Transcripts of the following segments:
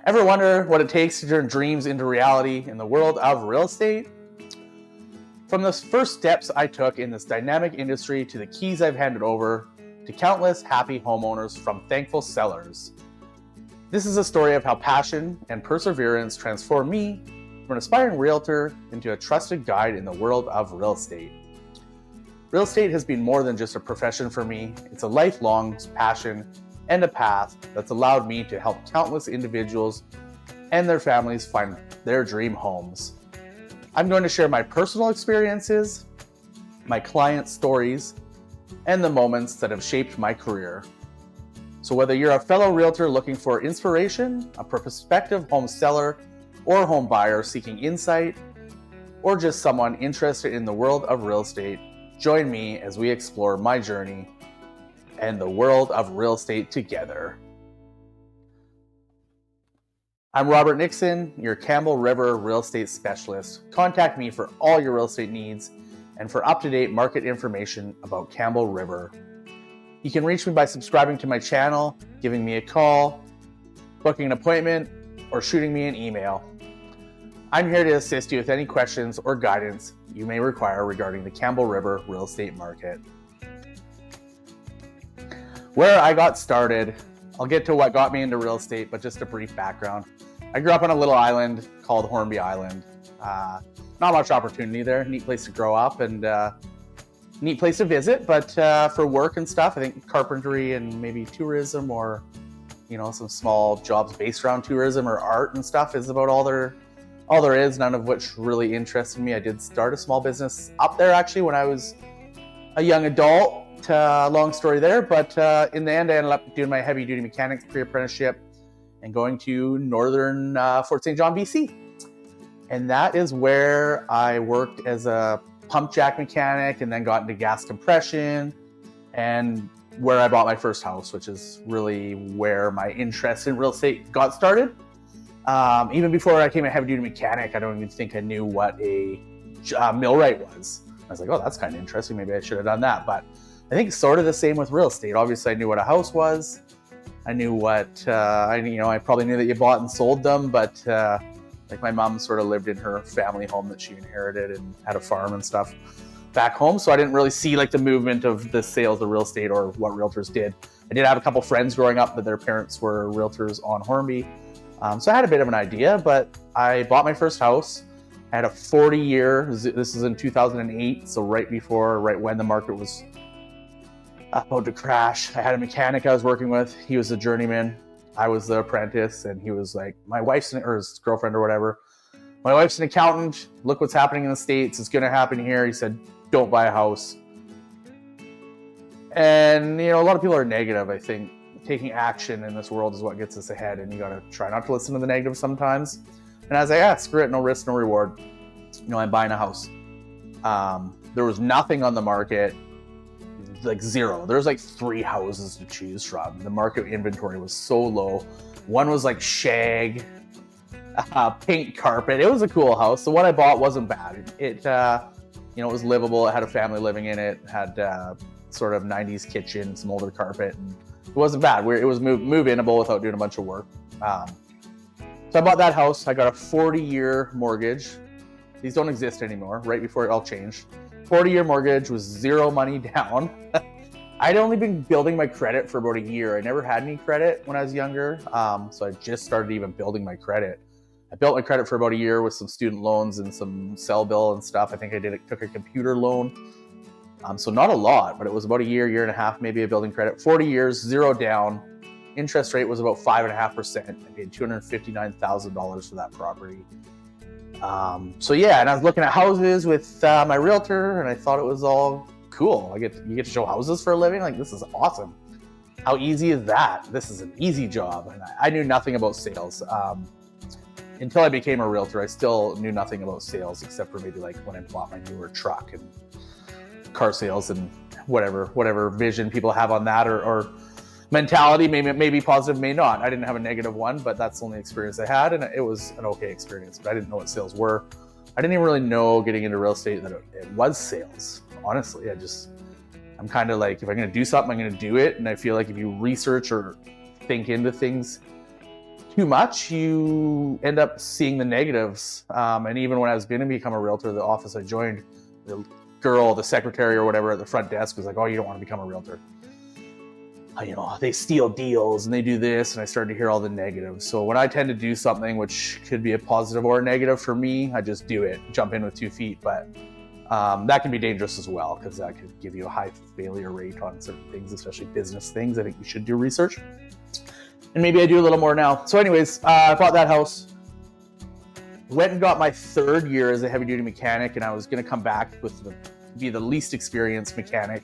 Ever wonder what it takes to turn dreams into reality in the world of real estate? From the first steps I took in this dynamic industry to the keys I've handed over to countless happy homeowners from thankful sellers. This is a story of how passion and perseverance transformed me from an aspiring realtor into a trusted guide in the world of real estate. Real estate has been more than just a profession for me. It's a lifelong passion and a path that's allowed me to help countless individuals and their families find their dream homes. I'm going to share my personal experiences, my client stories, and the moments that have shaped my career. So whether you're a fellow realtor looking for inspiration, a prospective home seller or home buyer seeking insight, or just someone interested in the world of real estate, join me as we explore my journey and the world of real estate together. I'm Robert Nixon, your Campbell River real estate specialist. Contact me for all your real estate needs and for up-to-date market information about Campbell River. You can reach me by subscribing to my channel, giving me a call, booking an appointment, or shooting me an email. I'm here to assist you with any questions or guidance you may require regarding the Campbell River real estate market. Where I got started, I'll get to what got me into real estate, but just a brief background. I grew up on a little island called Hornby Island. Not much opportunity there, neat place to grow up and neat place to visit, but for work and stuff, I think carpentry and maybe tourism or, some small jobs based around tourism or art and stuff is about all there is, none of which really interested me. I did start a small business up there actually when I was a young adult. Long story there, but in the end I ended up doing my heavy duty mechanics pre-apprenticeship and going to northern Fort St. John, BC. And that is where I worked as a pump jack mechanic and then got into gas compression and where I bought my first house, which is really where my interest in real estate got started. Even before I became a heavy duty mechanic, I don't even think I knew what a millwright was. I was like, oh, that's kind of interesting. Maybe I should have done that. But I think sort of the same with real estate. Obviously, I knew what a house was. I knew what, I probably knew that you bought and sold them, but like my mom sort of lived in her family home that she inherited and had a farm and stuff back home. So I didn't really see like the movement of the sales of real estate or what realtors did. I did have a couple friends growing up that their parents were realtors on Hornby. So I had a bit of an idea, but I bought my first house. I had a 40-year, this is in 2008, so right when the market was about to crash. I had a mechanic I was working with. He was a journeyman. I was the apprentice, and he was like, his girlfriend or whatever. My wife's an accountant. Look what's happening in the States. It's going to happen here. He said, don't buy a house. And, a lot of people are negative. I think taking action in this world is what gets us ahead, and you got to try not to listen to the negative sometimes. And I was like, screw it. No risk, no reward. I'm buying a house. There was nothing on the market. Like zero. There's like 3 houses to choose from. The market inventory was so low. One was like shag, pink carpet. It was a cool house. The one I bought wasn't bad. It was livable. It had a family living in it. It had sort of 90s kitchen, some older carpet. And it wasn't bad. It was move-inable without doing a bunch of work. So I bought that house. I got a 40-year mortgage. These don't exist anymore. Right before it all changed. 40-year mortgage was zero money down. I'd only been building my credit for about a year. I never had any credit when I was younger, so I just started even building my credit. I built my credit for about a year with some student loans and some cell bill and stuff. I think I took a computer loan, so not a lot, but it was about a year and a half maybe of building credit. 40 years, zero down. Interest rate was about 5.5%. I paid $259,000 for that property. And I was looking at houses with my realtor, and I thought it was all cool. You get to show houses for a living. Like, this is awesome. How easy is that? This is an easy job. And I knew nothing about sales. Until I became a realtor, I still knew nothing about sales, except for maybe like when I bought my newer truck and car sales and whatever vision people have on that or mentality, maybe positive, may not. I didn't have a negative one, but that's the only experience I had, and it was an okay experience, but I didn't know what sales were. I didn't even really know getting into real estate that it was sales. Honestly, I'm kind of like, if I'm going to do something, I'm going to do it. And I feel like if you research or think into things too much, you end up seeing the negatives. And even when I was going to become a realtor, the office I joined, the girl, the secretary or whatever at the front desk was like, "Oh, you don't want to become a realtor. They steal deals and they do this." And I started to hear all the negatives. So when I tend to do something which could be a positive or a negative for me, I just do it, jump in with 2 feet. But that can be dangerous as well, because that could give you a high failure rate on certain things, especially business things. I think you should do research. And maybe I do a little more now. So anyways, I bought that house, went and got my 3rd year as a heavy duty mechanic. And I was going to come back be the least experienced mechanic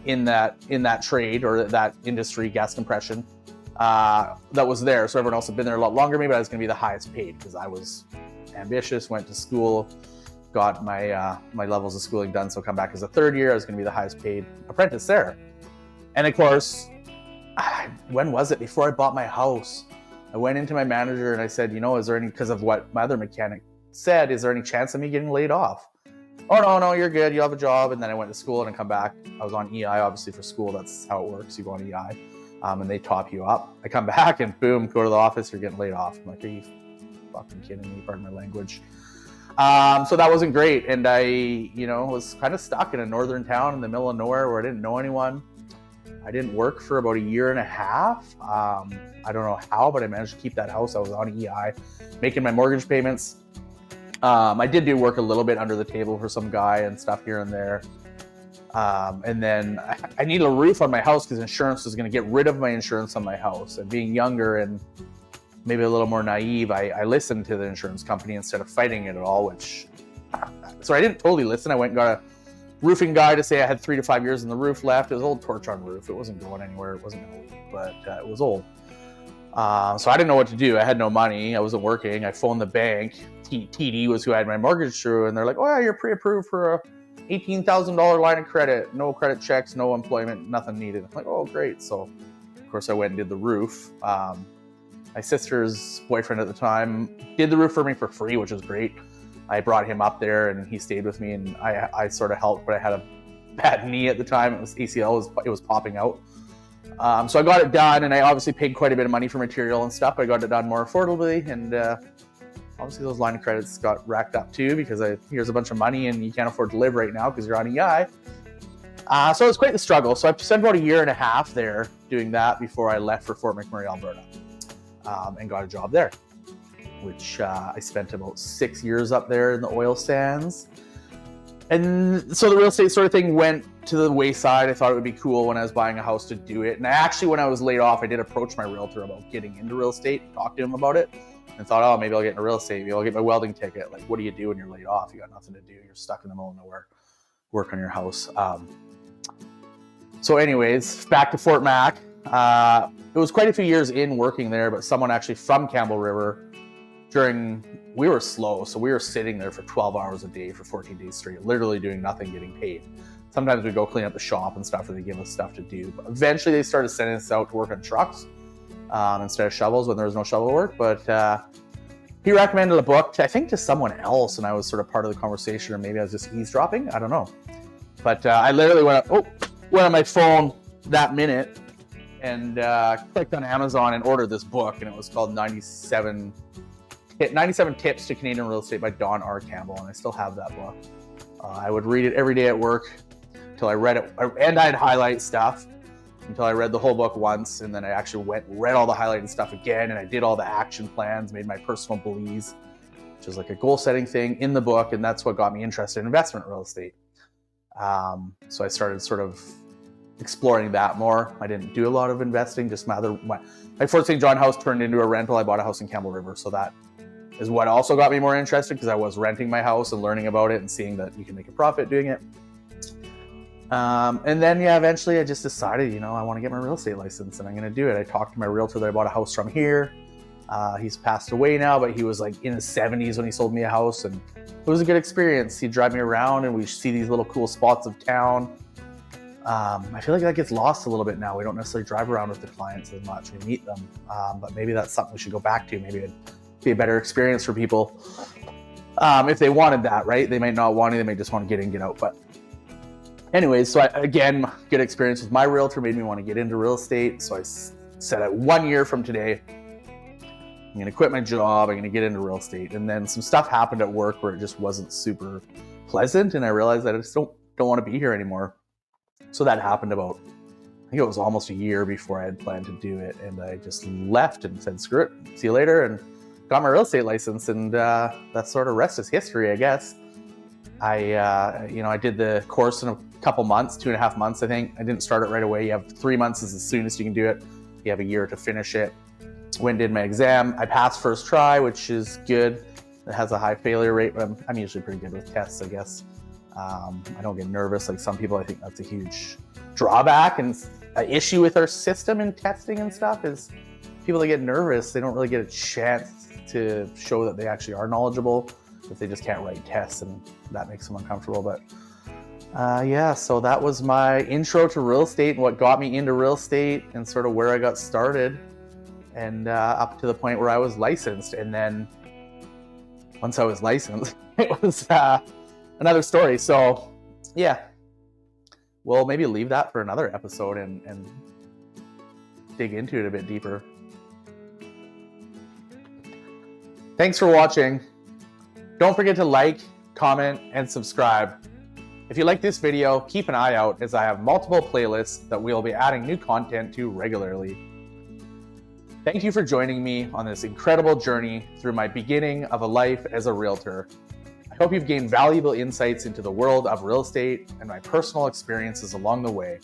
in that trade or that industry, gas compression, that was there. So everyone else had been there a lot longer, maybe I was going to be the highest paid because I was ambitious, went to school, got my levels of schooling done. So come back as a 3rd year, I was going to be the highest paid apprentice there. And of course, when was it? Before I bought my house, I went into my manager and I said, is there any, because of what my other mechanic said, is there any chance of me getting laid off? "Oh, no, you're good. You have a job." And then I went to school and I come back. I was on EI, obviously, for school. That's how it works. You go on EI and they top you up. I come back and boom, go to the office, you're getting laid off. I'm like, "Are you fucking kidding me?" Pardon my language. So that wasn't great. And I, was kind of stuck in a northern town in the middle of nowhere where I didn't know anyone. I didn't work for about 1.5 years. I don't know how, but I managed to keep that house. I was on EI, making my mortgage payments. I did do work a little bit under the table for some guy and stuff here and there. And then I needed a roof on my house because insurance was going to get rid of my insurance on my house. And being younger and maybe a little more naive, I listened to the insurance company instead of fighting it at all, so I didn't totally listen. I went and got a roofing guy to say I had 3 to 5 years in the roof left. It was an old torch on roof. It wasn't going anywhere. It wasn't going to leak, but it was old. So I didn't know what to do. I had no money. I wasn't working. I phoned the bank. TD was who I had my mortgage through. And they're like, "Oh yeah, you're pre-approved for a $18,000 line of credit. No credit checks, no employment, nothing needed." I'm like, "Oh, great." So of course I went and did the roof. My sister's boyfriend at the time did the roof for me for free, which was great. I brought him up there and he stayed with me and I sort of helped, but I had a bad knee at the time. It was ACL, it was popping out. So I got it done and I obviously paid quite a bit of money for material and stuff. I got it done more affordably and obviously those line of credits got racked up too because here's a bunch of money and you can't afford to live right now because you're on EI. So it was quite the struggle. So I spent about 1.5 years there doing that before I left for Fort McMurray, Alberta, and got a job there, which I spent about 6 years up there in the oil sands. And so the real estate sort of thing went to the wayside. I thought it would be cool when I was buying a house to do it. And actually, when I was laid off, I did approach my realtor about getting into real estate, talk to him about it, and thought, "Oh, maybe I'll get into real estate. Maybe I'll get my welding ticket." Like, what do you do when you're laid off? You got nothing to do. You're stuck in the middle of nowhere. Work on your house. So anyways, back to Fort Mac. It was quite a few years in working there, but someone actually from Campbell River we were slow, so we were sitting there for 12 hours a day for 14 days straight, literally doing nothing, getting paid. Sometimes we'd go clean up the shop and stuff, or they give us stuff to do. But eventually they started sending us out to work on trucks instead of shovels when there was no shovel work. But he recommended a book, I think to someone else, and I was sort of part of the conversation, or maybe I was just eavesdropping, I don't know. But I literally went on my phone that minute and clicked on Amazon and ordered this book, and it was called 97 Tips to Canadian Real Estate by Don R. Campbell, and I still have that book. I would read it every day at work until I read it, and I'd highlight stuff until I read the whole book once, and then I actually went and read all the highlighted stuff again, and I did all the action plans, made my personal beliefs, which is like a goal-setting thing in the book, and that's what got me interested in investment real estate. So I started sort of exploring that more. I didn't do a lot of investing, just my Fort St. John house turned into a rental. I bought a house in Campbell River, so that is what also got me more interested because I was renting my house and learning about it and seeing that you can make a profit doing it. And then, eventually I just decided, I want to get my real estate license and I'm going to do it. I talked to my realtor that I bought a house from here. He's passed away now, but he was like in his 70s when he sold me a house, and it was a good experience. He'd drive me around and we'd see these little cool spots of town. I feel like that gets lost a little bit now. We don't necessarily drive around with the clients as much. We meet them, but maybe that's something we should go back to. Maybe it'd be a better experience for people if they wanted that, right? They might not want it. They might just want to get in, get out. But anyways, so again, good experience with my realtor made me want to get into real estate. So I set out 1 year from today. I'm going to quit my job. I'm going to get into real estate. And then some stuff happened at work where it just wasn't super pleasant. And I realized that I just don't want to be here anymore. So that happened about, I think it was almost a year before I had planned to do it. And I just left and said, screw it, see you later. And got my real estate license. And that sort of rest is history, I guess. I did the course in a couple months, 2.5 months, I think. I didn't start it right away. You have 3 months is as soon as you can do it. You have a year to finish it. Went and did my exam. I passed first try, which is good. It has a high failure rate, but I'm usually pretty good with tests, I guess. I don't get nervous like some people. I think that's a huge drawback and an issue with our system in testing and stuff is people that get nervous, they don't really get a chance to show that they actually are knowledgeable if they just can't write tests, and that makes them uncomfortable. But yeah, so that was my intro to real estate and what got me into real estate and sort of where I got started and up to the point where I was licensed. And then once I was licensed, it was another story. So yeah, we'll maybe leave that for another episode and dig into it a bit deeper. Thanks for watching. Don't forget to like, comment, and subscribe. If you like this video, keep an eye out as I have multiple playlists that we'll be adding new content to regularly. Thank you for joining me on this incredible journey through my beginning of a life as a realtor. I hope you've gained valuable insights into the world of real estate and my personal experiences along the way.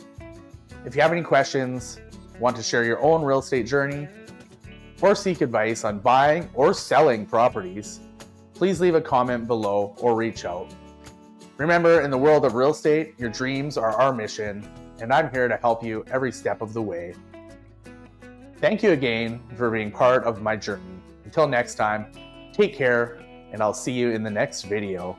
If you have any questions, want to share your own real estate journey, or seek advice on buying or selling properties, please leave a comment below or reach out. Remember, in the world of real estate, your dreams are our mission, and I'm here to help you every step of the way. Thank you again for being part of my journey. Until next time, take care, and I'll see you in the next video.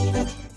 Thank you.